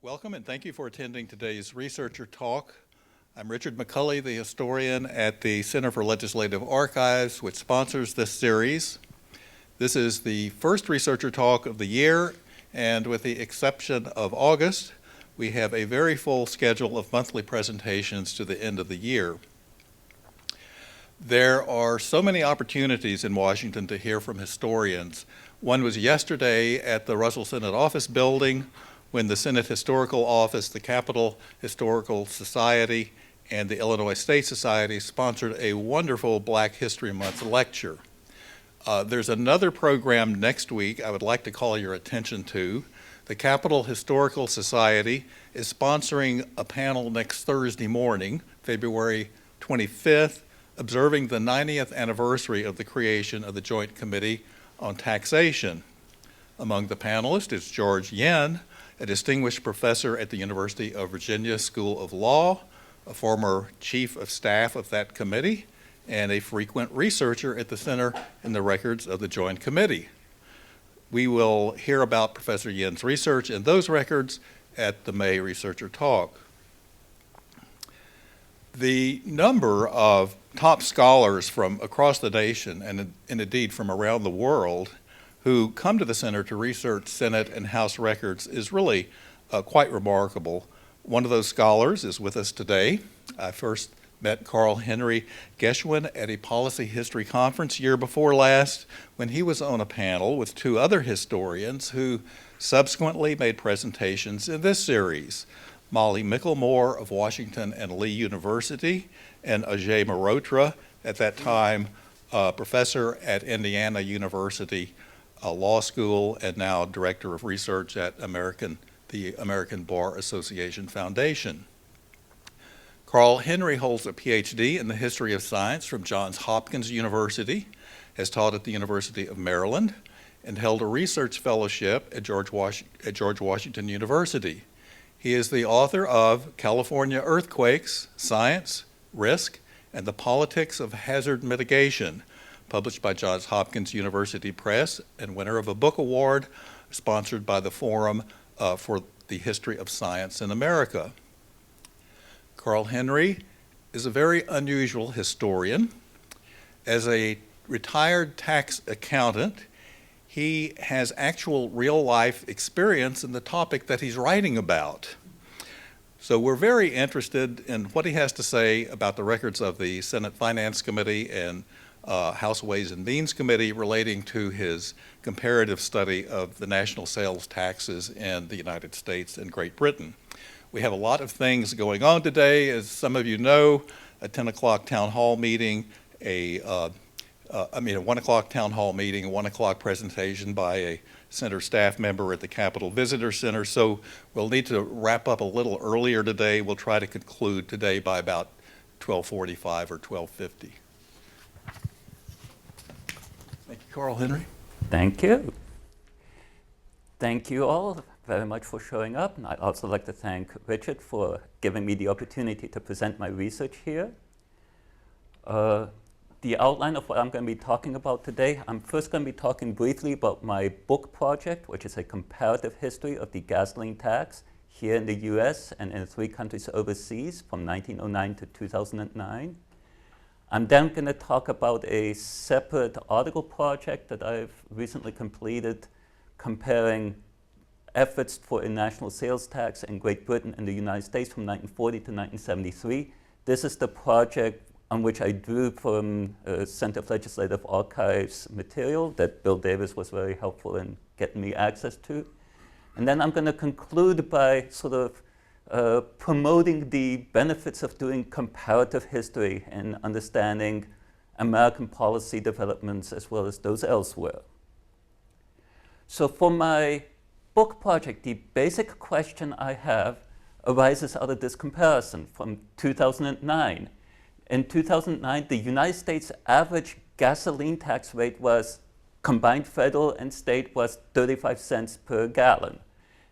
Welcome and thank you for attending today's researcher talk. I'm Richard McCulley, the historian at the Center for Legislative Archives, which sponsors this series. This is the first researcher talk of the year, and with the exception of August, we have a very full schedule of monthly presentations to the end of the year. There are so many opportunities in Washington to hear from historians. One was yesterday at the Russell Senate Office Building, when the Senate Historical Office, the Capitol Historical Society, and the Illinois State Society sponsored a wonderful Black History Month lecture. There's another program next week I would like to call your attention to. The Capitol Historical Society is sponsoring a panel next Thursday morning, February 25th, observing the 90th anniversary of the creation of the Joint Committee on Taxation. Among the panelists is George Yen, a distinguished professor at the University of Virginia School of Law, a former chief of staff of that committee, and a frequent researcher at the Center in the Records of the Joint Committee. We will hear about Professor Yen's research and those records at the May Researcher Talk. The number of top scholars from across the nation and indeed from around the world who come to the Center to research Senate and House records is really quite remarkable. One of those scholars is with us today. I first met Carl Henry Geschwind at a policy history conference year before last when he was on a panel with two other historians who subsequently made presentations in this series. Molly Michelmore of Washington and Lee University and Ajay Mehrotra, at that time professor at Indiana University Law School and now Director of Research at the American Bar Association Foundation. Carl Henry holds a PhD in the history of science from Johns Hopkins University, has taught at the University of Maryland, and held a research fellowship at George Washington University. He is the author of California Earthquakes, Science, Risk, and the Politics of Hazard Mitigation, published by Johns Hopkins University Press, and winner of a book award sponsored by the Forum for the History of Science in America. Carl Henry is a very unusual historian. As a retired tax accountant, he has actual real-life experience in the topic that he's writing about. So we're very interested in what he has to say about the records of the Senate Finance Committee and House Ways and Means Committee relating to his comparative study of the national sales taxes in the United States and Great Britain. We have a lot of things going on today. As some of you know, a 10 o'clock town hall meeting, a 1 o'clock town hall meeting, a 1 o'clock presentation by a center staff member at the Capitol Visitor Center. So we'll need to wrap up a little earlier today. We'll try to conclude today by about 12:45 or 12:50. Thank you, Carl Henry. Thank you. Thank you all very much for showing up. And I'd also like to thank Richard for giving me the opportunity to present my research here. The outline of what I'm going to be talking about today, I'm first going to be talking briefly about my book project, which is a comparative history of the gasoline tax here in the US and in 3 countries overseas from 1909 to 2009. I'm then going to talk about a separate article project that I've recently completed comparing efforts for a national sales tax in Great Britain and the United States from 1940 to 1973. This is the project on which I drew from Center for Legislative Archives material that Bill Davis was very helpful in getting me access to. And then I'm going to conclude by sort of promoting the benefits of doing comparative history and understanding American policy developments as well as those elsewhere. So for my book project, the basic question I have arises out of this comparison from 2009. In 2009, the United States average gasoline tax rate was, combined federal and state, was 35 cents per gallon.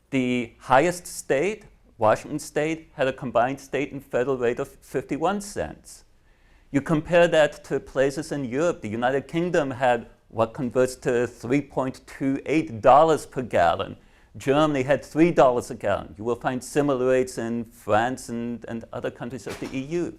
The highest state, Washington State, had a combined state and federal rate of 51 cents. You compare that to places in Europe. The United Kingdom had what converts to $3.28 per gallon. Germany had $3 a gallon. You will find similar rates in France and other countries of the EU.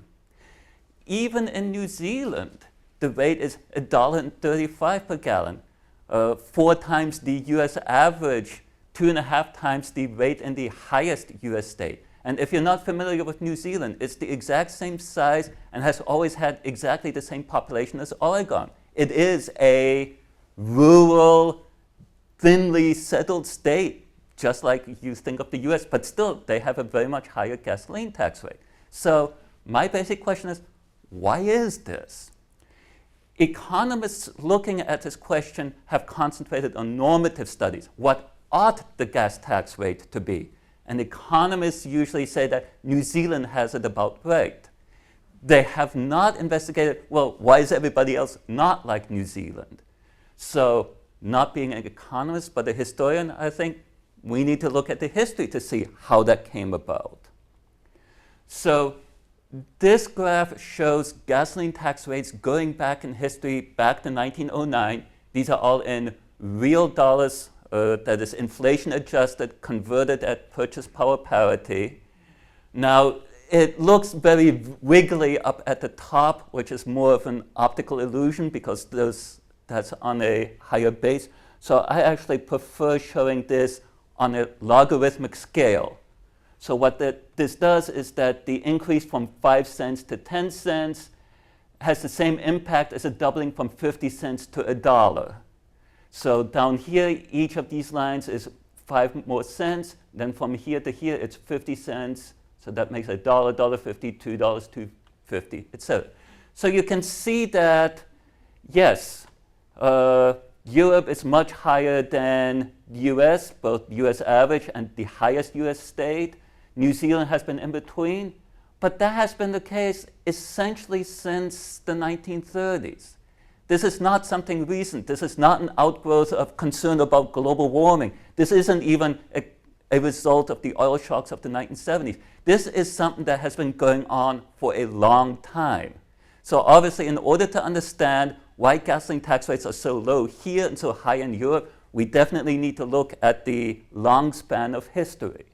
Even in New Zealand, the rate is $1.35 per gallon, 4 times the US average, 2.5 times the rate in the highest US state. And if you're not familiar with New Zealand, it's the exact same size and has always had exactly the same population as Oregon. It is a rural, thinly settled state, just like you think of the US, but still they have a very much higher gasoline tax rate. So my basic question is, why is this? Economists looking at this question have concentrated on normative studies. What ought the gas tax rate to be? And economists usually say that New Zealand has it about right. They have not investigated, well, why is everybody else not like New Zealand? So, not being an economist but a historian, I think we need to look at the history to see how that came about. So, this graph shows gasoline tax rates going back in history, back to 1909. These are all in real dollars, that is inflation adjusted, converted at purchase power parity. Now, it looks very wiggly up at the top, which is more of an optical illusion because that's on a higher base. So I actually prefer showing this on a logarithmic scale. So what this does is that the increase from 5 cents to 10 cents has the same impact as a doubling from 50 cents to $1. So down here, each of these lines is 5 more cents. Then from here to here, it's 50 cents. So that makes $1, $1.50, $2, $2.50, etc. So you can see that, yes, Europe is much higher than the US, both US average and the highest US state. New Zealand has been in between. But that has been the case essentially since the 1930s. This is not something recent. This is not an outgrowth of concern about global warming. This isn't even a result of the oil shocks of the 1970s. This is something that has been going on for a long time. So obviously, in order to understand why gasoline tax rates are so low here and so high in Europe, we definitely need to look at the long span of history.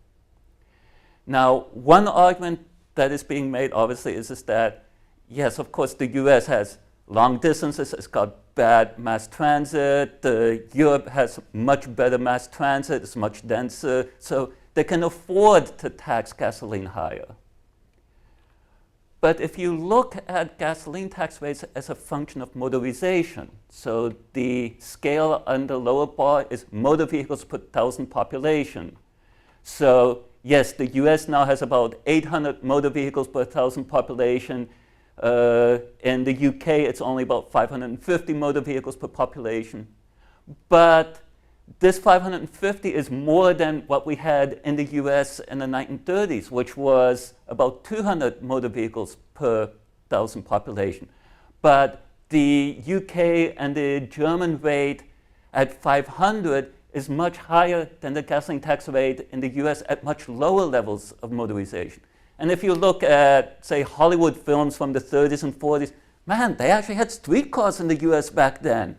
Now, one argument that is being made, obviously, is that, yes, of course, the US has long distances, it's got bad mass transit. Europe has much better mass transit, it's much denser, so they can afford to tax gasoline higher. But if you look at gasoline tax rates as a function of motorization, so the scale on the lower bar is motor vehicles per 1,000 population. So yes, the US now has about 800 motor vehicles per 1,000 population. In the UK, it's only about 550 motor vehicles per population. But this 550 is more than what we had in the US in the 1930s, which was about 200 motor vehicles per 1,000 population. But the UK and the German rate at 500 is much higher than the gasoline tax rate in the US at much lower levels of motorization. And if you look at, say, Hollywood films from the 30s and 40s, man, they actually had streetcars in the US back then.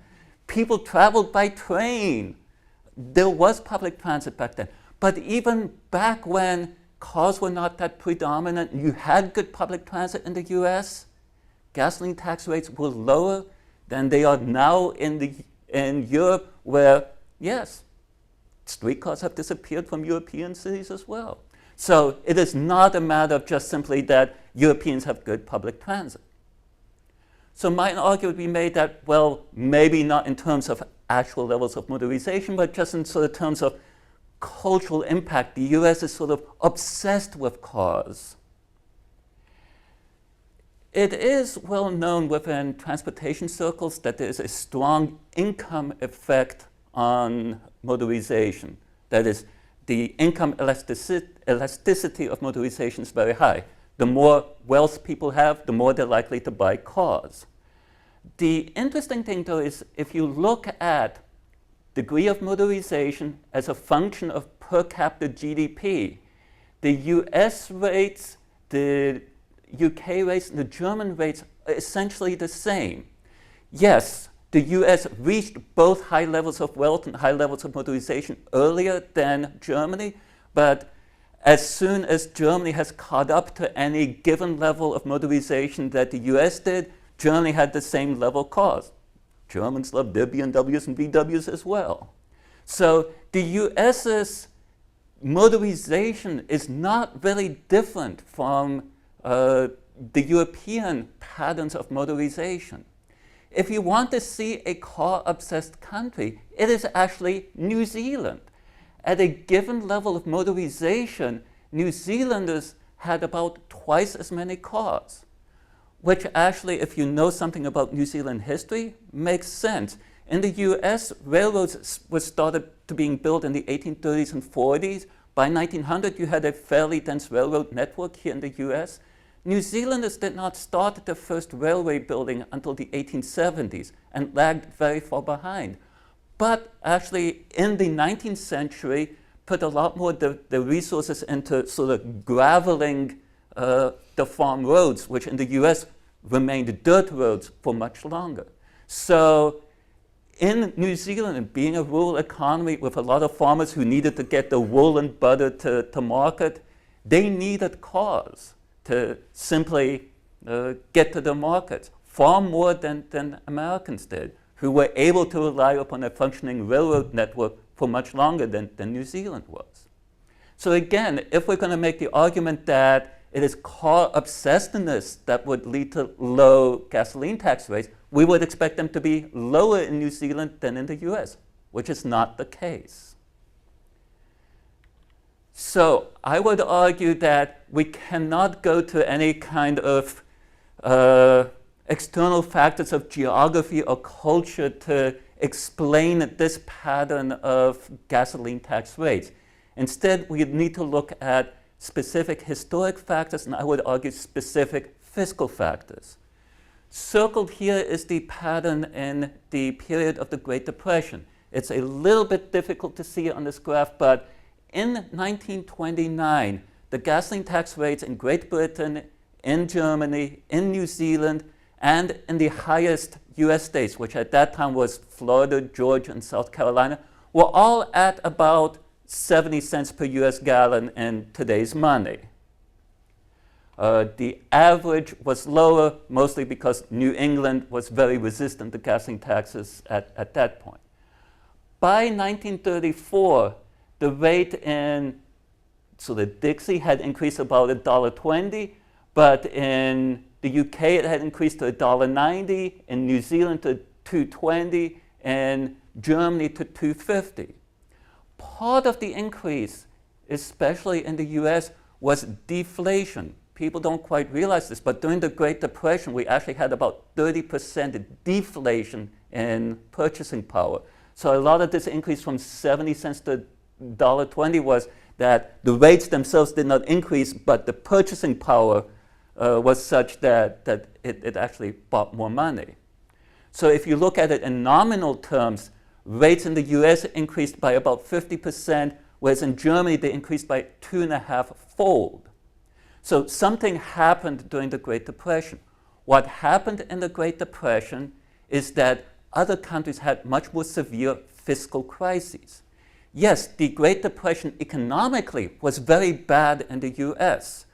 People traveled by train. There was public transit back then. But even back when cars were not that predominant, you had good public transit in the US, gasoline tax rates were lower than they are now in Europe, where, yes, streetcars have disappeared from European cities as well. So it is not a matter of just simply that Europeans have good public transit. So my argument would be made that, well, maybe not in terms of actual levels of motorization, but just in sort of terms of cultural impact. The US is sort of obsessed with cars. It is well known within transportation circles that there is a strong income effect on motorization. That is, the income elasticity of motorization is very high. The more wealth people have, the more they're likely to buy cars. The interesting thing, though, is if you look at degree of motorization as a function of per capita GDP, the US rates, the UK rates, and the German rates are essentially the same. Yes, the US reached both high levels of wealth and high levels of motorization earlier than Germany, but as soon as Germany has caught up to any given level of motorization that the US did, Germany had the same level of cars. Germans love their BMWs and VWs as well. So the US's motorization is not really different from the European patterns of motorization. If you want to see a car-obsessed country, it is actually New Zealand. At a given level of motorization, New Zealanders had about twice as many cars, which actually, if you know something about New Zealand history, makes sense. In the US, railroads were started to being built in the 1830s and 40s. By 1900, you had a fairly dense railroad network here in the US. New Zealanders did not start the first railway building until the 1870s and lagged very far behind. But actually, in the 19th century, put a lot more the resources into sort of graveling the farm roads, which in the US remained dirt roads for much longer. So in New Zealand, being a rural economy with a lot of farmers who needed to get the wool and butter to market, they needed cars to simply get to the markets, far more than Americans did, who were able to rely upon a functioning railroad network for much longer than New Zealand was. So again, if we're going to make the argument that it is car obsessiveness that would lead to low gasoline tax rates, we would expect them to be lower in New Zealand than in the US, which is not the case. So I would argue that we cannot go to any kind of external factors of geography or culture to explain this pattern of gasoline tax rates. Instead, we need to look at specific historic factors, and I would argue specific fiscal factors. Circled here is the pattern in the period of the Great Depression. It's a little bit difficult to see on this graph, but in 1929, the gasoline tax rates in Great Britain, in Germany, in New Zealand, and in the highest US states, which at that time was Florida, Georgia, and South Carolina, were all at about 70 cents per US gallon in today's money. The average was lower, mostly because New England was very resistant to gasoline taxes at that point. By 1934, the rate in the Dixie had increased about $1.20, but in the UK it had increased to $1.90, in New Zealand to $2.20, and Germany to $2.50. Part of the increase, especially in the US, was deflation. People don't quite realize this, but during the Great Depression, we actually had about 30% deflation in purchasing power. So a lot of this increase from 70 cents to $1.20 was that the rates themselves did not increase, but the purchasing power was such that it actually bought more money. So if you look at it in nominal terms, rates in the US increased by about 50%, whereas in Germany they increased by 2.5-fold. So something happened during the Great Depression. What happened in the Great Depression is that other countries had much more severe fiscal crises. Yes, the Great Depression economically was very bad in the US.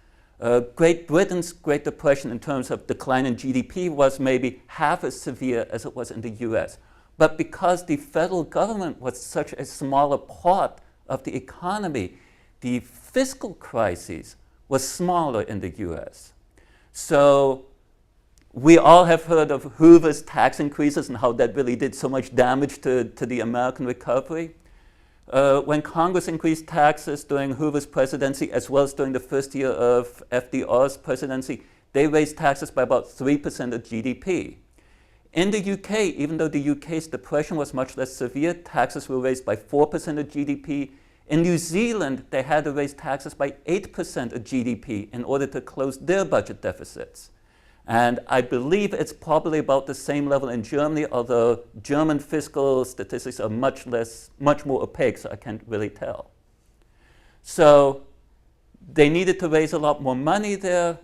Great Britain's Great Depression in terms of decline in GDP was maybe half as severe as it was in the US. But because the federal government was such a smaller part of the economy, the fiscal crises was smaller in the US. So we all have heard of Hoover's tax increases and how that really did so much damage to the American recovery. When Congress increased taxes during Hoover's presidency, as well as during the first year of FDR's presidency, they raised taxes by about 3% of GDP. In the UK, even though the UK's depression was much less severe, taxes were raised by 4% of GDP. In New Zealand, they had to raise taxes by 8% of GDP in order to close their budget deficits. And I believe it's probably about the same level in Germany, although German fiscal statistics are much more opaque, so I can't really tell. So they needed to raise a lot more money there,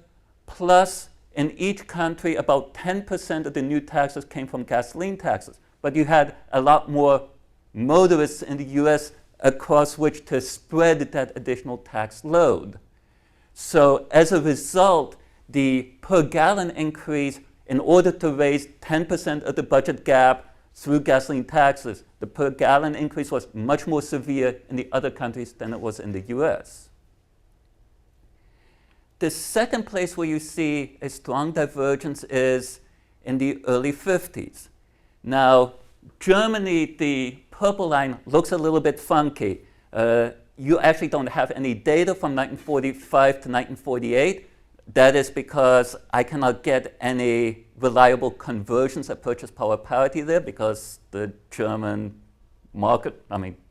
plus in each country, about 10% of the new taxes came from gasoline taxes. But you had a lot more motorists in the US across which to spread that additional tax load. So as a result, the per gallon increase, in order to raise 10% of the budget gap through gasoline taxes, the per gallon increase was much more severe in the other countries than it was in the US. The second place where you see a strong divergence is in the early 50s. Now, Germany, the purple line, looks a little bit funky. You actually don't have any data from 1945 to 1948. That is because I cannot get any reliable conversions at purchase power parity there because the German market,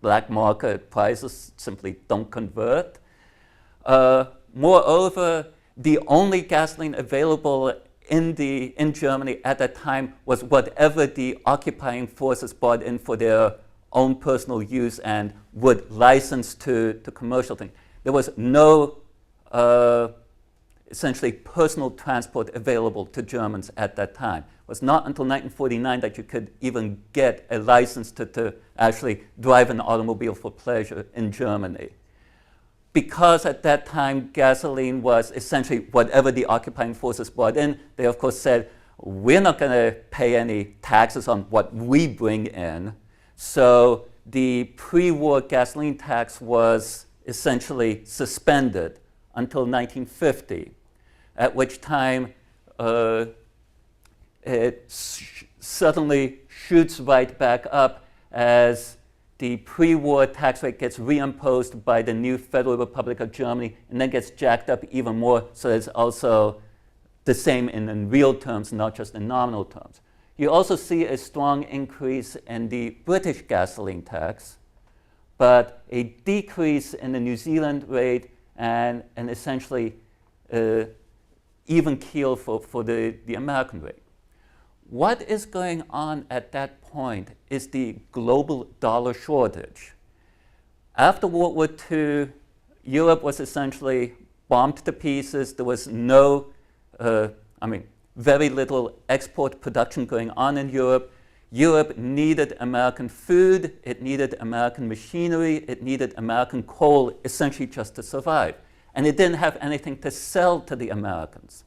black market prices simply don't convert. Moreover, the only gasoline available in Germany at that time was whatever the occupying forces bought in for their own personal use and would license to commercial things. There was no essentially personal transport available to Germans at that time. It was not until 1949 that you could even get a license to actually drive an automobile for pleasure in Germany. Because at that time gasoline was essentially whatever the occupying forces brought in, they of course said, we're not going to pay any taxes on what we bring in. So the pre-war gasoline tax was essentially suspended until 1950, at which time it suddenly shoots right back up as the pre-war tax rate gets reimposed by the new Federal Republic of Germany and then gets jacked up even more, so it's also the same in real terms, not just in nominal terms. You also see a strong increase in the British gasoline tax, but a decrease in the New Zealand rate and an essentially even keel for the American rate. What is going on at that point is the global dollar shortage. After World War II, Europe was essentially bombed to pieces. There was very little export production going on in Europe. Europe needed American food, it needed American machinery, it needed American coal, essentially just to survive. And it didn't have anything to sell to the Americans.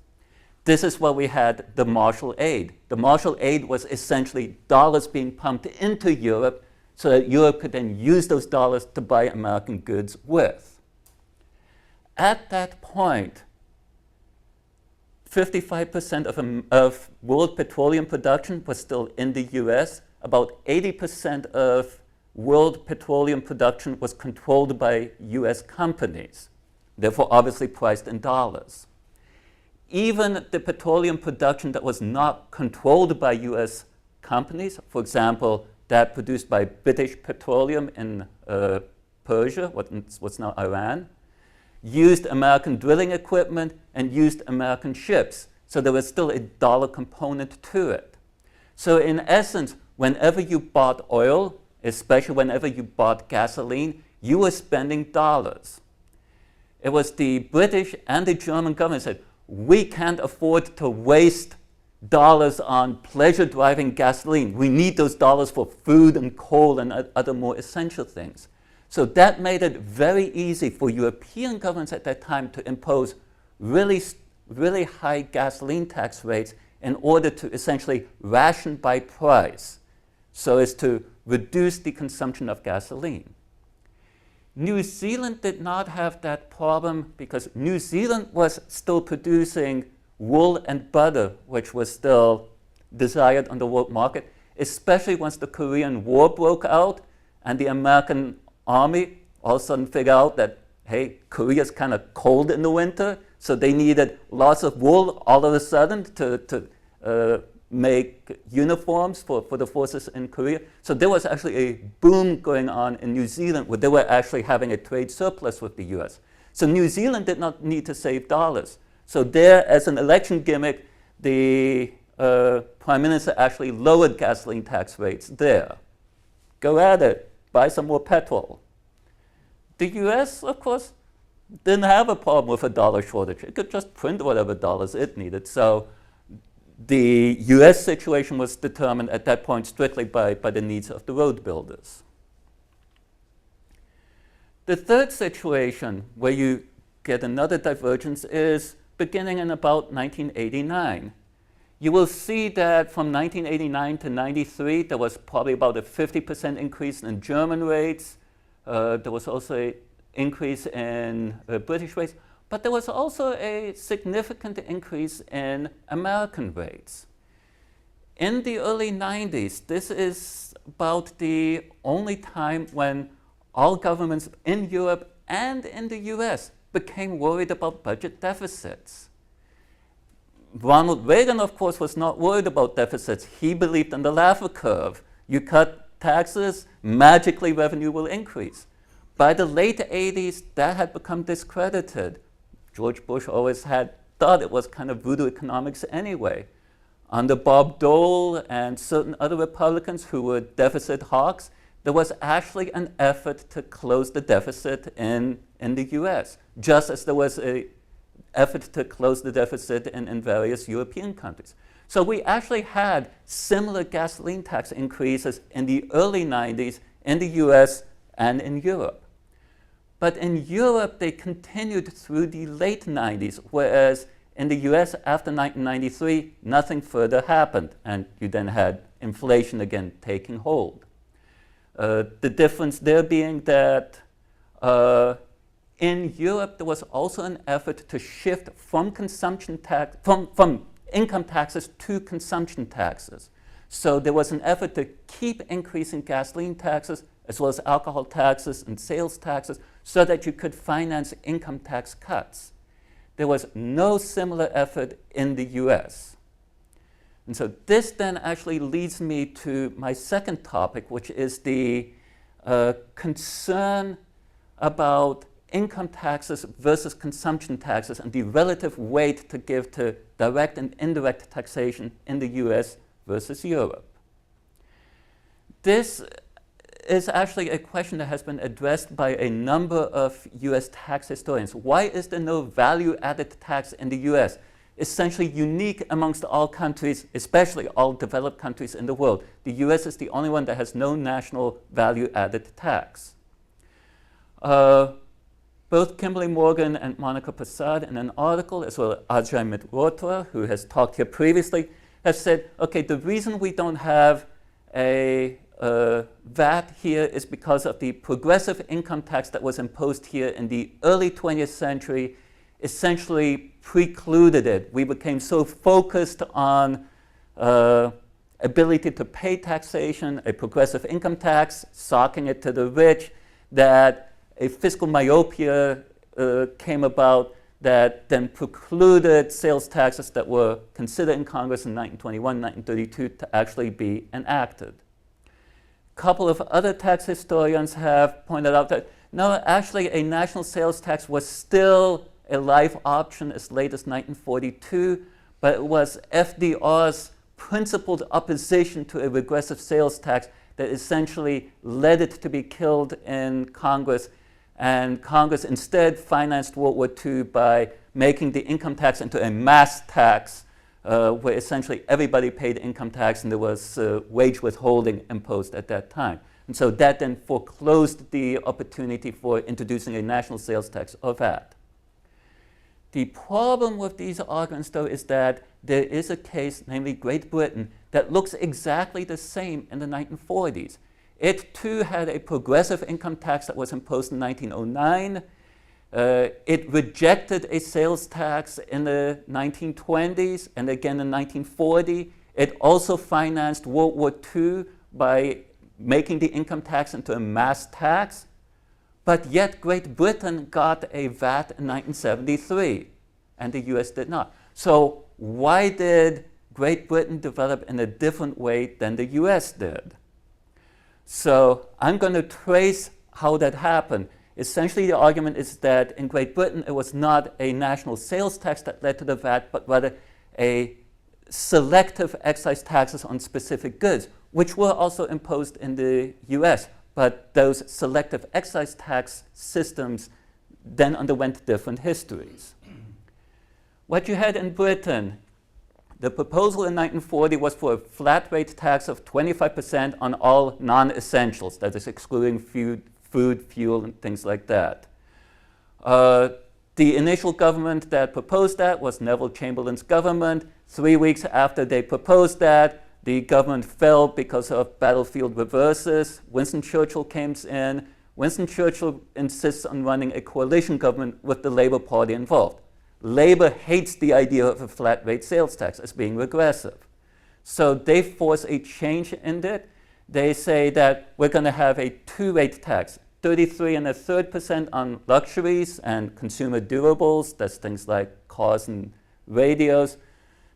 This is where we had the Marshall Aid. The Marshall Aid was essentially dollars being pumped into Europe so that Europe could then use those dollars to buy American goods with. At that point, 55% of world petroleum production was still in the US. About 80% of world petroleum production was controlled by US companies, therefore obviously priced in dollars. Even the petroleum production that was not controlled by US companies, for example, that produced by British Petroleum in Persia, what's now Iran, used American drilling equipment and used American ships. So there was still a dollar component to it. So in essence, whenever you bought oil, especially whenever you bought gasoline, you were spending dollars. It was the British and the German government said, we can't afford to waste dollars on pleasure driving gasoline. We need those dollars for food and coal and other more essential things. So that made it very easy for European governments at that time to impose really high gasoline tax rates in order to essentially ration by price, so as to reduce the consumption of gasoline. New Zealand did not have that problem because New Zealand was still producing wool and butter, which was still desired on the world market, especially once the Korean War broke out and the American army all of a sudden figured out that, hey, Korea's kind of cold in the winter, so they needed lots of wool all of a sudden to make uniforms for the forces in Korea. So there was actually a boom going on in New Zealand where they were actually having a trade surplus with the US. So New Zealand did not need to save dollars. So there, as an election gimmick, the Prime Minister actually lowered gasoline tax rates there. Go at it, buy some more petrol. The US, of course, didn't have a problem with a dollar shortage. It could just print whatever dollars it needed. So the US situation was determined at that point strictly by the needs of the road builders. The third situation where you get another divergence is beginning in about 1989. You will see that from 1989 to 93, there was probably about a 50% increase in German rates. There was also an increase in British rates, but there was also a significant increase in American rates. In the early 90s, this is about the only time when all governments in Europe and in the US became worried about budget deficits. Ronald Reagan, of course, was not worried about deficits. He believed in the Laffer curve. You cut taxes, magically revenue will increase. By the late 80s, that had become discredited. George Bush always had thought it was kind of voodoo economics anyway. Under Bob Dole and certain other Republicans who were deficit hawks, there was actually an effort to close the deficit in the US, just as there was an effort to close the deficit in various European countries. So we actually had similar gasoline tax increases in the early 90s in the US and in Europe. But in Europe, they continued through the late 90s, whereas in the US after 1993, nothing further happened, and you then had inflation again taking hold. The difference there being that in Europe, there was also an effort to shift from from income taxes to consumption taxes. So there was an effort to keep increasing gasoline taxes as well as alcohol taxes and sales taxes so that you could finance income tax cuts. There was no similar effort in the US. And so this then actually leads me to my second topic, which is the concern about income taxes versus consumption taxes and the relative weight to give to direct and indirect taxation in the US versus Europe. This is actually a question that has been addressed by a number of US tax historians. Why is there no value-added tax in the US? Essentially unique amongst all countries, especially all developed countries in the world. The US is the only one that has no national value-added tax. Both Kimberly Morgan and Monica Prasad in an article, as well as Ajay Mitra, who has talked here previously, have said, okay, the reason we don't have a VAT here is because of the progressive income tax that was imposed here in the early 20th century essentially precluded it. We became so focused on ability to pay taxation, a progressive income tax, socking it to the rich, that a fiscal myopia came about that then precluded sales taxes that were considered in Congress in 1921, 1932 to actually be enacted. A couple of other tax historians have pointed out that no, actually a national sales tax was still a live option as late as 1942, but it was FDR's principled opposition to a regressive sales tax that essentially led it to be killed in Congress. And Congress instead financed World War II by making the income tax into a mass tax, where essentially everybody paid income tax and there was wage withholding imposed at that time. And so that then foreclosed the opportunity for introducing a national sales tax or VAT. The problem with these arguments, though, is that there is a case, namely Great Britain, that looks exactly the same in the 1940s. It too had a progressive income tax that was imposed in 1909. It rejected a sales tax in the 1920s and again in 1940. It also financed World War II by making the income tax into a mass tax. But yet Great Britain got a VAT in 1973 and the US did not. So why did Great Britain develop in a different way than the US did? So I'm going to trace how that happened. Essentially, the argument is that in Great Britain, it was not a national sales tax that led to the VAT, but rather a selective excise taxes on specific goods, which were also imposed in the US. But those selective excise tax systems then underwent different histories. What you had in Britain, the proposal in 1940 was for a flat rate tax of 25% on all non-essentials, that is excluding food, fuel, and things like that. The initial government that proposed that was Neville Chamberlain's government. 3 weeks after they proposed that, the government fell because of battlefield reverses. Winston Churchill comes in. Winston Churchill insists on running a coalition government with the Labour Party involved. Labour hates the idea of a flat rate sales tax as being regressive. So they force a change in it. They say that we're going to have a two-rate tax, 33 1/3% on luxuries and consumer durables, that's things like cars and radios,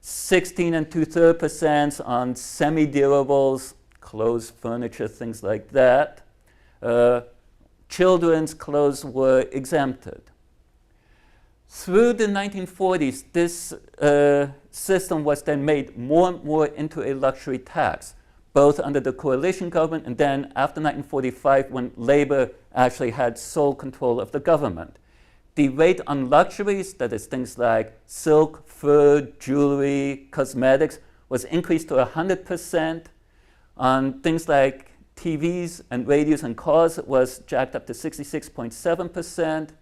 16 2/3% on semi-durables, clothes, furniture, things like that. Children's clothes were exempted. Through the 1940s, this system was then made more and more into a luxury tax, both under the coalition government and then after 1945 when Labour actually had sole control of the government. The rate on luxuries, that is things like silk, fur, jewelry, cosmetics, was increased to 100%. On things like TVs and radios and cars, it was jacked up to 66.7%.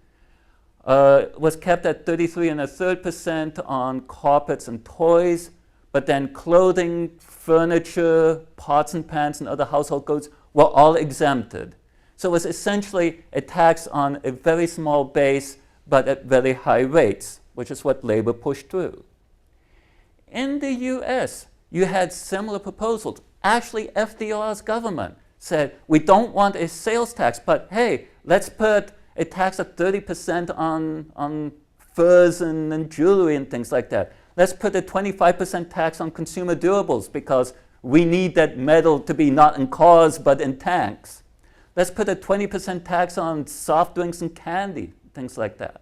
Was kept at 33 1/3% on carpets and toys, but then clothing, furniture, pots and pans, and other household goods were all exempted. So it was essentially a tax on a very small base, but at very high rates, which is what Labour pushed through. In the US, you had similar proposals. Actually, FDR's government said, we don't want a sales tax, but hey, let's put a tax of 30% on furs and jewelry and things like that. Let's put a 25% tax on consumer durables because we need that metal to be not in cars but in tanks. Let's put a 20% tax on soft drinks and candy, things like that.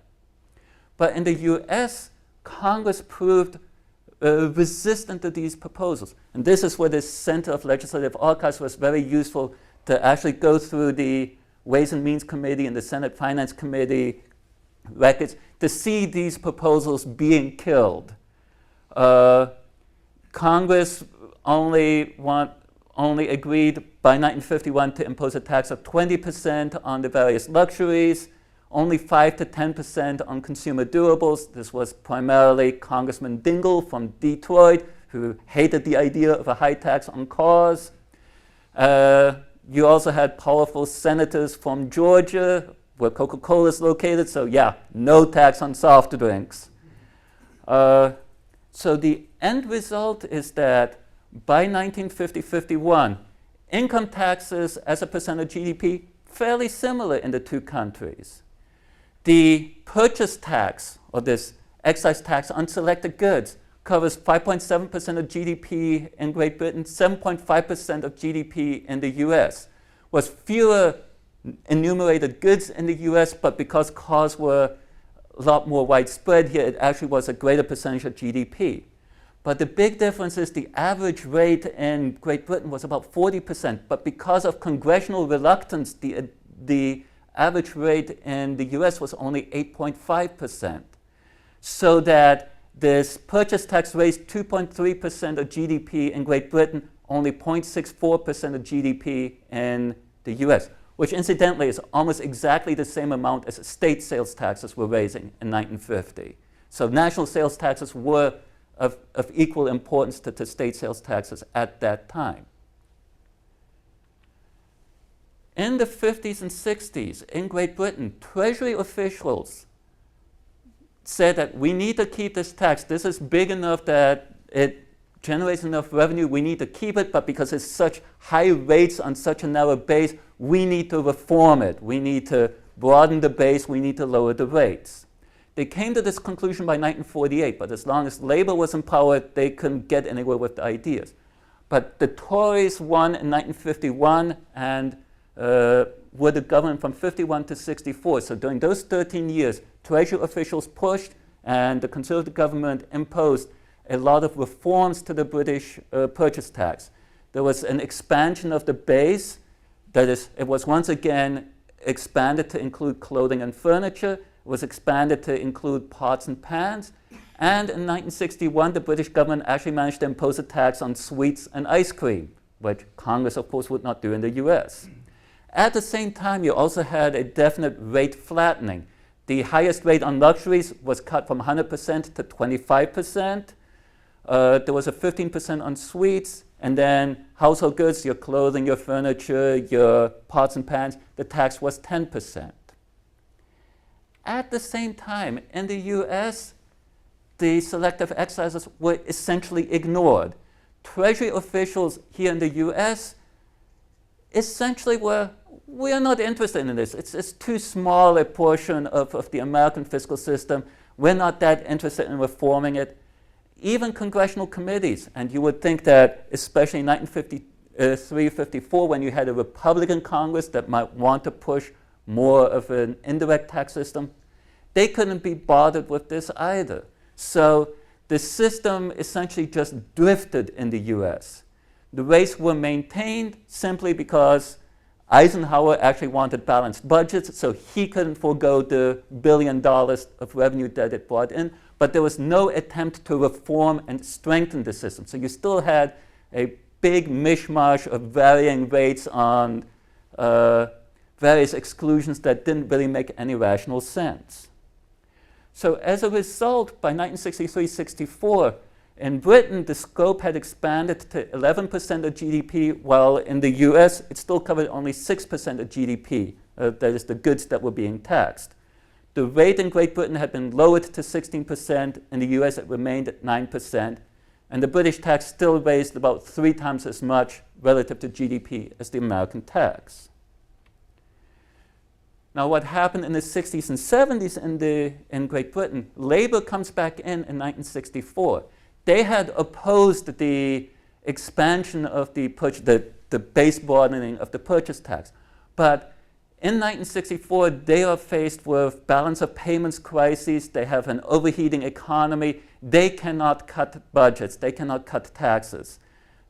But in the US, Congress proved resistant to these proposals. And this is where the Center of Legislative Archives was very useful to actually go through the Ways and Means Committee and the Senate Finance Committee records to see these proposals being killed. Congress only agreed by 1951 to impose a tax of 20% on the various luxuries, only 5 to 10% on consumer durables. This was primarily Congressman Dingell from Detroit, who hated the idea of a high tax on cars. You also had powerful senators from Georgia, where Coca-Cola is located, so yeah, no tax on soft drinks. So the end result is that by 1950-51, income taxes as a percent of GDP, fairly similar in the two countries. The purchase tax, or this excise tax on selected goods, covers 5.7% of GDP in Great Britain, 7.5% of GDP in the US. Was fewer enumerated goods in the US, but because cars were a lot more widespread here, it actually was a greater percentage of GDP. But the big difference is the average rate in Great Britain was about 40%, but because of congressional reluctance, the average rate in the US was only 8.5%. So that this purchase tax raised 2.3% of GDP in Great Britain, only 0.64% of GDP in the US, which incidentally is almost exactly the same amount as state sales taxes were raising in 1950. So national sales taxes were of equal importance to state sales taxes at that time. In the 50s and 60s, in Great Britain, Treasury officials said that we need to keep this tax. This is big enough that it generates enough revenue. We need to keep it, but because it's such high rates on such a narrow base, we need to reform it. We need to broaden the base. We need to lower the rates. They came to this conclusion by 1948, but as long as Labour was in power, they couldn't get anywhere with the ideas. But the Tories won in 1951 and were the government from 51 to 64. So during those 13 years, Treasury officials pushed and the Conservative government imposed a lot of reforms to the British purchase tax. There was an expansion of the base. That is, it was once again expanded to include clothing and furniture, was expanded to include pots and pans. And in 1961, the British government actually managed to impose a tax on sweets and ice cream, which Congress, of course, would not do in the US. At the same time, you also had a definite rate flattening. The highest rate on luxuries was cut from 100% to 25%. There was a 15% on sweets, and then household goods, your clothing, your furniture, your pots and pans, the tax was 10%. At the same time, in the US, the selective excises were essentially ignored. Treasury officials here in the US essentially were, we are not interested in this. It's too small a portion of the American fiscal system. We're not that interested in reforming it. Even congressional committees, and you would think that, especially in 1953-54, when you had a Republican Congress that might want to push more of an indirect tax system, they couldn't be bothered with this either. So the system essentially just drifted in the US. The rates were maintained simply because Eisenhower actually wanted balanced budgets, so he couldn't forego the $1 billion of revenue that it brought in, but there was no attempt to reform and strengthen the system. So you still had a big mishmash of varying rates on various exclusions that didn't really make any rational sense. So as a result, by 1963-64, in Britain, the scope had expanded to 11% of GDP, while in the US, it still covered only 6% of GDP, that is the goods that were being taxed. The rate in Great Britain had been lowered to 16%. In the US, it remained at 9%. And the British tax still raised about 3 times as much relative to GDP as the American tax. Now, what happened in the 60s and 70s in Great Britain, Labour comes back in 1964. They had opposed the expansion of the base broadening of the purchase tax. But in 1964, they are faced with balance of payments crises. They have an overheating economy. They cannot cut budgets. They cannot cut taxes.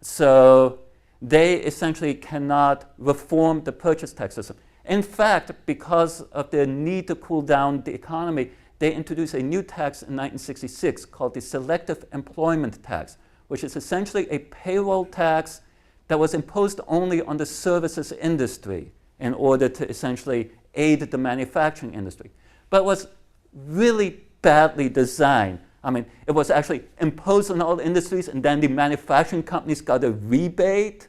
So they essentially cannot reform the purchase tax system. In fact, because of the need to cool down the economy, they introduced a new tax in 1966 called the Selective Employment Tax, which is essentially a payroll tax that was imposed only on the services industry in order to essentially aid the manufacturing industry. But was really badly designed. I mean, it was actually imposed on all industries, and then the manufacturing companies got a rebate,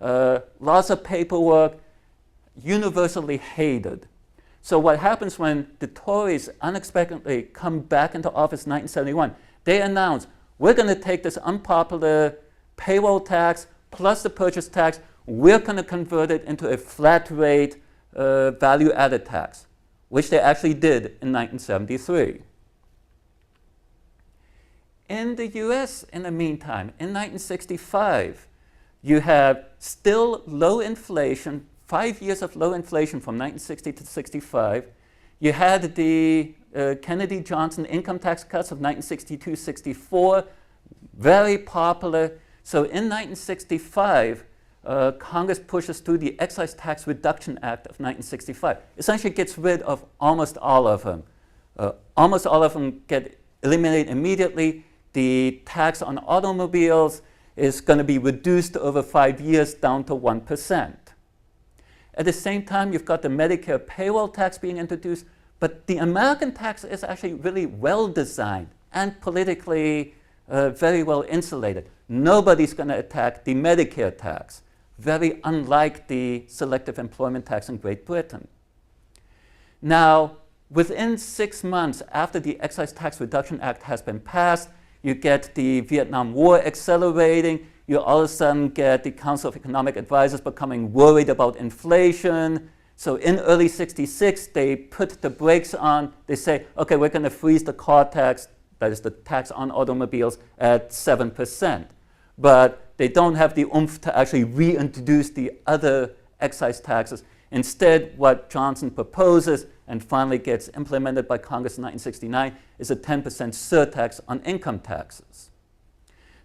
lots of paperwork, universally hated. So what happens when the Tories unexpectedly come back into office in 1971, they announce, we're going to take this unpopular payroll tax plus the purchase tax, we're going to convert it into a flat rate value-added tax, which they actually did in 1973. In the US, in the meantime, in 1965, you have still low inflation, 5 years of low inflation from 1960 to 65. You had the Kennedy-Johnson income tax cuts of 1962-64, very popular. So in 1965, Congress pushes through the Excise Tax Reduction Act of 1965. Essentially gets rid of almost all of them. Almost all of them get eliminated immediately. The tax on automobiles is going to be reduced over 5 years down to 1%. At the same time, you've got the Medicare payroll tax being introduced, but the American tax is actually really well designed and politically very well insulated. Nobody's going to attack the Medicare tax, very unlike the selective employment tax in Great Britain. Now, within 6 months after the Excise Tax Reduction Act has been passed, you get the Vietnam War accelerating. You all of a sudden get the Council of Economic Advisors becoming worried about inflation. So in early 66, they put the brakes on. They say, okay, we're going to freeze the car tax, that is the tax on automobiles, at 7%. But they don't have the oomph to actually reintroduce the other excise taxes. Instead, what Johnson proposes and finally gets implemented by Congress in 1969 is a 10% surtax on income taxes.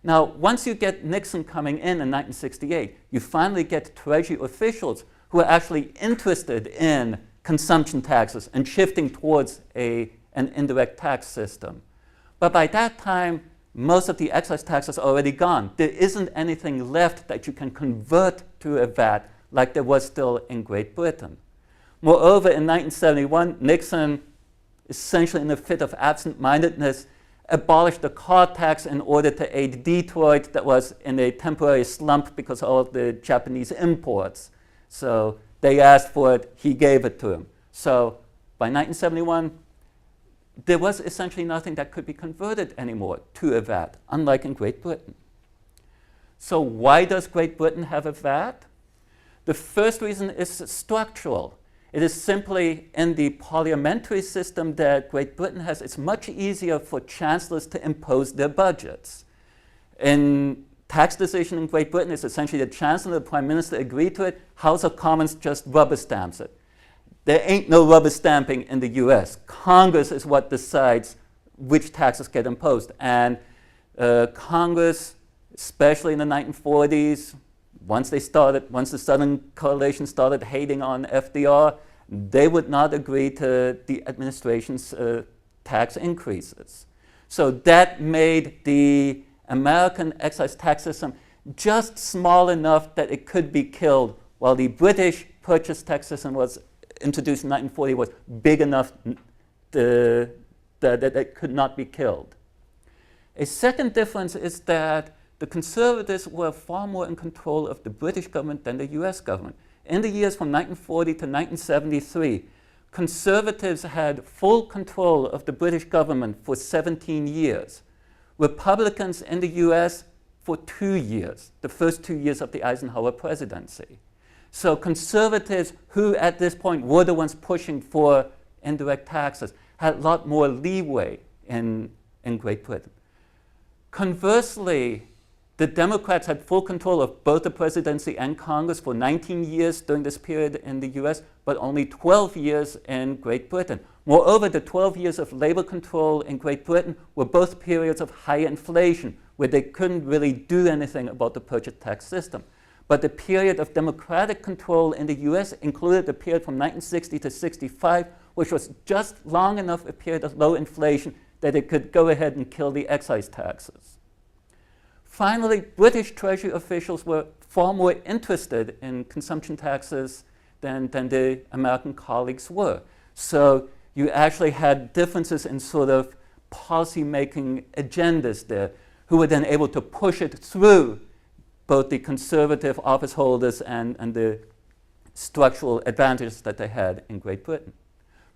Now, once you get Nixon coming in 1968, you finally get Treasury officials who are actually interested in consumption taxes and shifting towards an indirect tax system. But by that time, most of the excise taxes are already gone. There isn't anything left that you can convert to a VAT like there was still in Great Britain. Moreover, in 1971, Nixon, essentially in a fit of absent-mindedness, abolished the car tax in order to aid Detroit that was in a temporary slump because of all of the Japanese imports. So they asked for it, he gave it to them. So by 1971, there was essentially nothing that could be converted anymore to a VAT, unlike in Great Britain. So why does Great Britain have a VAT? The first reason is structural. It is simply in the parliamentary system that Great Britain has, it's much easier for chancellors to impose their budgets. In tax decision in Great Britain, it's essentially the chancellor and the prime minister agree to it, House of Commons just rubber stamps it. There ain't no rubber stamping in the US. Congress is what decides which taxes get imposed. And Congress, especially in the 1940s, once the Southern Coalition started hating on FDR, they would not agree to the administration's tax increases. So that made the American excise tax system just small enough that it could be killed, while the British purchase tax system was introduced in 1940 was big enough that it could not be killed. A second difference is that the conservatives were far more in control of the British government than the US government. In the years from 1940 to 1973, conservatives had full control of the British government for 17 years. Republicans in the US for 2 years, the first 2 years of the Eisenhower presidency. So conservatives, who at this point were the ones pushing for indirect taxes, had a lot more leeway in Great Britain. Conversely, the Democrats had full control of both the presidency and Congress for 19 years during this period in the US, but only 12 years in Great Britain. Moreover, the 12 years of labor control in Great Britain were both periods of high inflation, where they couldn't really do anything about the purchase tax system. But the period of democratic control in the US included the period from 1960 to 65, which was just long enough a period of low inflation that it could go ahead and kill the excise taxes. Finally, British Treasury officials were far more interested in consumption taxes than the American colleagues were. So you actually had differences in sort of policy-making agendas there, who were then able to push it through both the conservative office holders and the structural advantages that they had in Great Britain.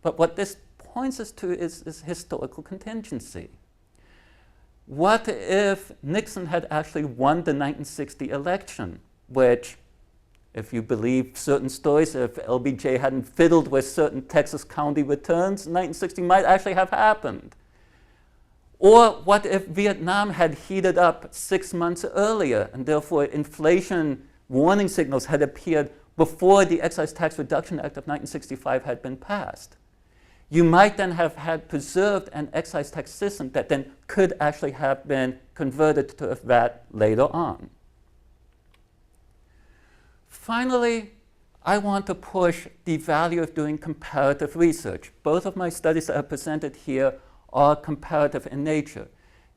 But what this points us to is historical contingency. What if Nixon had actually won the 1960 election, which, if you believe certain stories, if LBJ hadn't fiddled with certain Texas county returns, 1960 might actually have happened? Or what if Vietnam had heated up 6 months earlier, and therefore inflation warning signals had appeared before the Excise Tax Reduction Act of 1965 had been passed? You might then have had preserved an excise tax system that then could actually have been converted to a VAT later on. Finally, I want to push the value of doing comparative research. Both of my studies that are presented here are comparative in nature.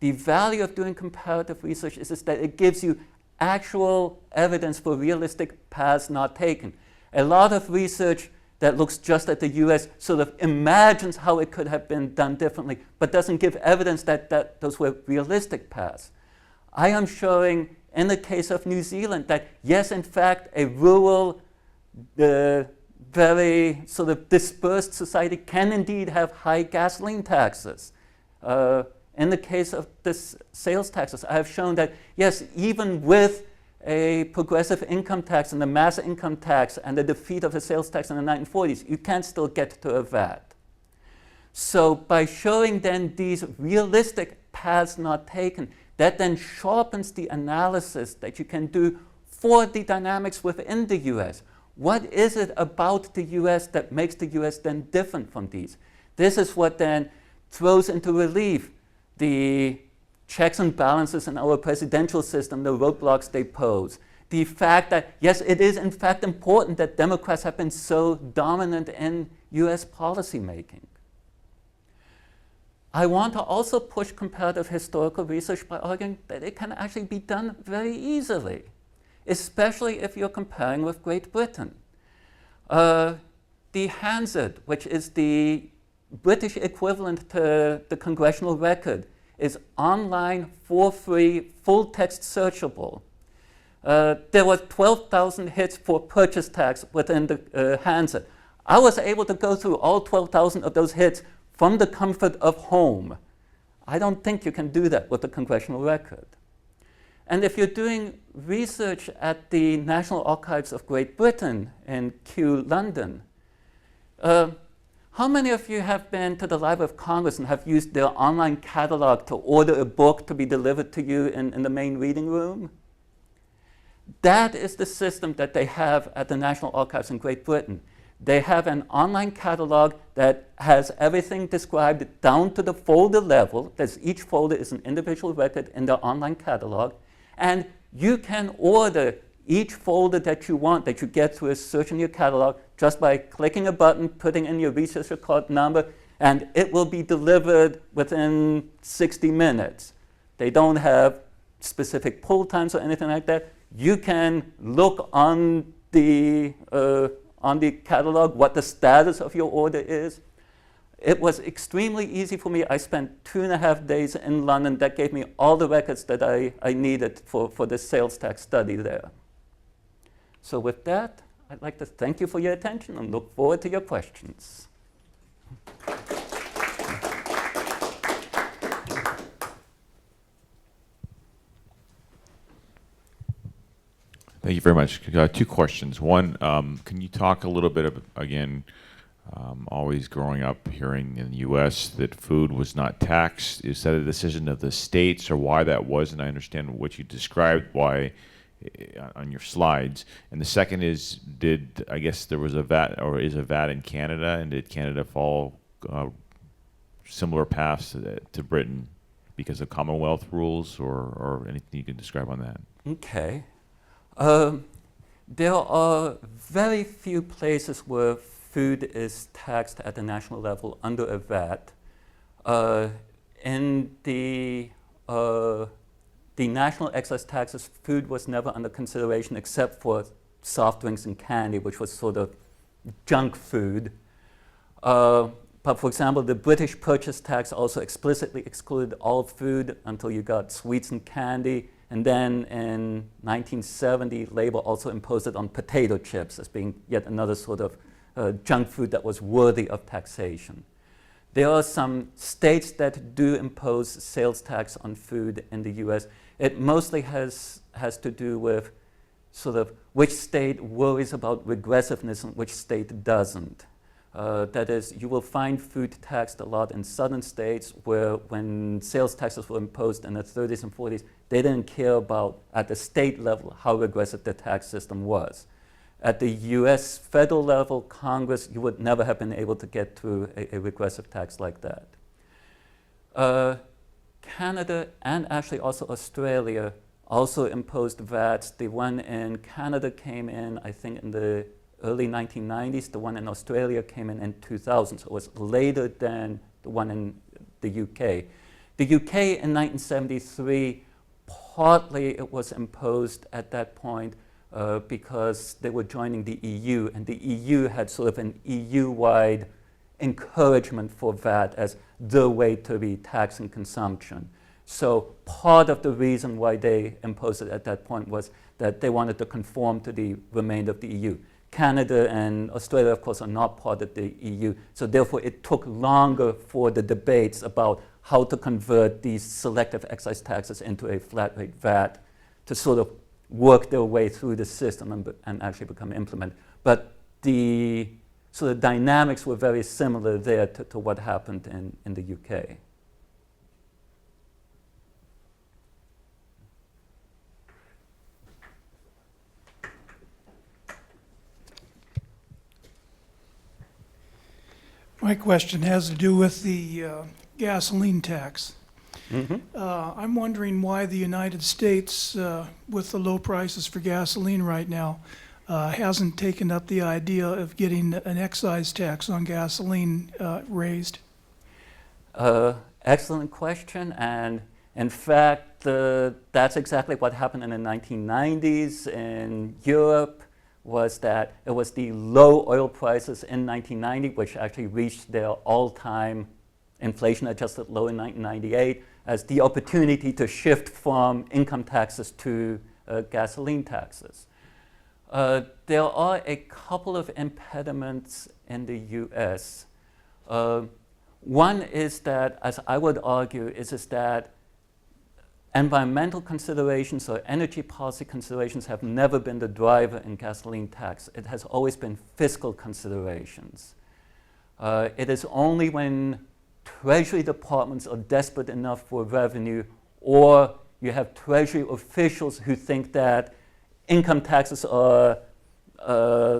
The value of doing comparative research is that it gives you actual evidence for realistic paths not taken. A lot of research that looks just at the US sort of imagines how it could have been done differently, but doesn't give evidence that those were realistic paths. I am showing in the case of New Zealand that yes, in fact, a rural, very sort of dispersed society can indeed have high gasoline taxes. In the case of this sales taxes, I have shown that yes, even with a progressive income tax and the mass income tax and the defeat of the sales tax in the 1940s, you can still get to a VAT. So by showing then these realistic paths not taken, that then sharpens the analysis that you can do for the dynamics within the US. What is it about the US that makes the US then different from these? This is what then throws into relief the checks and balances in our presidential system, the roadblocks they pose, the fact that, yes, it is in fact important that Democrats have been so dominant in US policymaking. I want to also push comparative historical research by arguing that it can actually be done very easily, especially if you're comparing with Great Britain. The Hansard, which is the British equivalent to the Congressional Record, is online for free, full text searchable. There were 12,000 hits for purchase tax within the Hansard. I was able to go through all 12,000 of those hits from the comfort of home. I don't think you can do that with the Congressional Record. And if you're doing research at the National Archives of Great Britain in Kew, London, how many of you have been to the Library of Congress and have used their online catalog to order a book to be delivered to you in the main reading room? That is the system that they have at the National Archives in Great Britain. They have an online catalog that has everything described down to the folder level. Each folder is an individual record in the online catalog. And you can order each folder that you want, that you get through a search in your catalog, just by clicking a button, putting in your research record number, and it will be delivered within 60 minutes. They don't have specific pull times or anything like that. You can look on the catalog what the status of your order is. It was extremely easy for me. I spent 2.5 days in London. That gave me all the records that I needed for the sales tax study there. So with that, I'd like to thank you for your attention and look forward to your questions. Thank you very much. Two questions. One, can you talk a little bit again, always growing up hearing in the U.S. that food was not taxed. Is that a decision of the states or why that was? And I understand what you described, why on your slides. And the second is, I guess there was a VAT or is a VAT in Canada, and did Canada follow similar paths to Britain because of Commonwealth rules or anything you can describe on that? Okay. There are very few places where food is taxed at the national level under a VAT. In the national excise taxes, food was never under consideration except for soft drinks and candy, which was sort of junk food. But for example, the British purchase tax also explicitly excluded all food until you got sweets and candy. And then in 1970, Labour also imposed it on potato chips as being yet another sort of junk food that was worthy of taxation. There are some states that do impose sales tax on food in the US. It mostly has to do with sort of which state worries about regressiveness and which state doesn't. That is, you will find food taxed a lot in southern states where when sales taxes were imposed in the 30s and 40s, they didn't care about, at the state level, how regressive the tax system was. At the US federal level, Congress, you would never have been able to get through a regressive tax like that. Canada and actually also Australia also imposed VATs. The one in Canada came in, I think, in the early 1990s. The one in Australia came in 2000, so it was later than the one in the UK. The UK in 1973, partly it was imposed at that point because they were joining the EU, and the EU had sort of an EU-wide encouragement for VAT as the way to be taxing consumption. So part of the reason why they imposed it at that point was that they wanted to conform to the remainder of the EU. Canada and Australia, of course, are not part of the EU, so therefore it took longer for the debates about how to convert these selective excise taxes into a flat rate VAT to sort of work their way through the system and actually become implemented. But the sort of dynamics were very similar there to what happened in the UK. My question has to do with the gasoline tax. I'm wondering why the United States, with the low prices for gasoline right now, hasn't taken up the idea of getting an excise tax on gasoline raised. Excellent question, and in fact, that's exactly what happened in the 1990s in Europe. Was that it was the low oil prices in 1990, which actually reached their all-time inflation-adjusted low in 1998, as the opportunity to shift from income taxes to gasoline taxes. There are a couple of impediments in the U.S. One is that, as I would argue, is that environmental considerations or energy policy considerations have never been the driver in gasoline tax. It has always been fiscal considerations. It is only when Treasury departments are desperate enough for revenue, or you have Treasury officials who think that income taxes are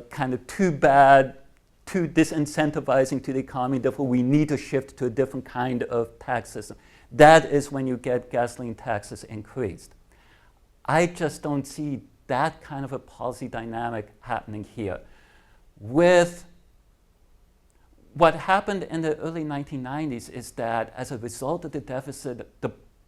kind of too bad, too disincentivizing to the economy, therefore we need to shift to a different kind of tax system. That is when you get gasoline taxes increased. I just don't see that kind of a policy dynamic happening here. With what happened in the early 1990s is that as a result of the deficit,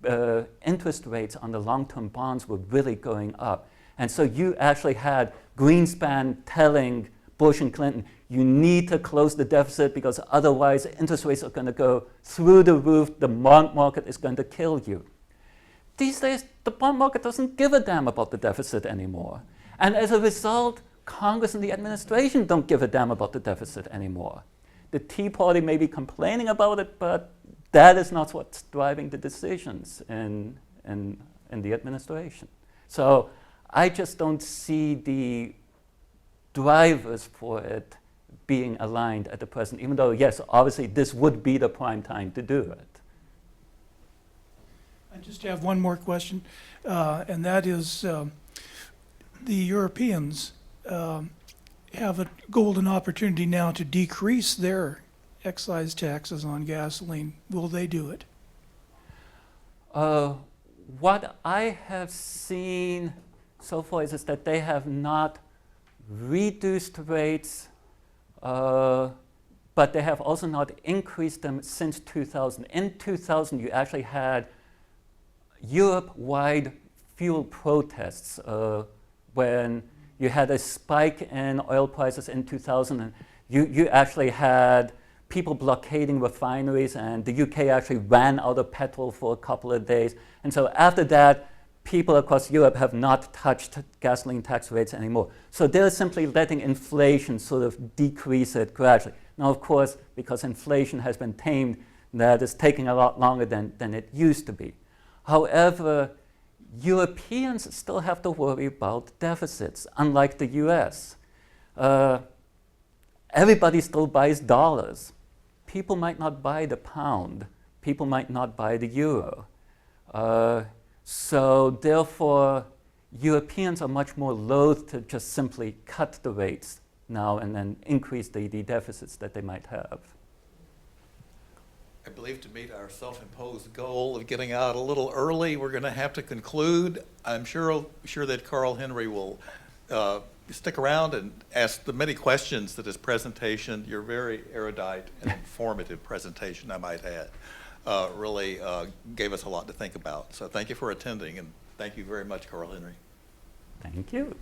the interest rates on the long-term bonds were really going up. And so you actually had Greenspan telling Bush and Clinton, you need to close the deficit because otherwise interest rates are going to go through the roof, the bond market is going to kill you. These days, the bond market doesn't give a damn about the deficit anymore. And as a result, Congress and the administration don't give a damn about the deficit anymore. The Tea Party may be complaining about it, but that is not what's driving the decisions in the administration. So I just don't see the drivers for it being aligned at the present, even though, yes, obviously this would be the prime time to do it. I just have one more question, and that is the Europeans have a golden opportunity now to decrease their excise taxes on gasoline. Will they do it? What I have seen so far is that they have not reduced rates, but they have also not increased them since 2000. In 2000, you actually had Europe-wide fuel protests when you had a spike in oil prices in 2000. And you actually had people blockading refineries, and the UK actually ran out of petrol for a couple of days. And so after that, people across Europe have not touched gasoline tax rates anymore. So they're simply letting inflation sort of decrease it gradually. Now, of course, because inflation has been tamed, that is taking a lot longer than it used to be. However, Europeans still have to worry about deficits, unlike the US. Everybody still buys dollars. People might not buy the pound. People might not buy the euro. So therefore, Europeans are much more loath to just simply cut the rates now and then increase the deficits that they might have. I believe to meet our self-imposed goal of getting out a little early, we're going to have to conclude. I'm sure that Carl Henry will stick around and ask the many questions that his presentation, your very erudite and informative presentation, I might add, really gave us a lot to think about. So thank you for attending, and thank you very much, Carl Henry. Thank you.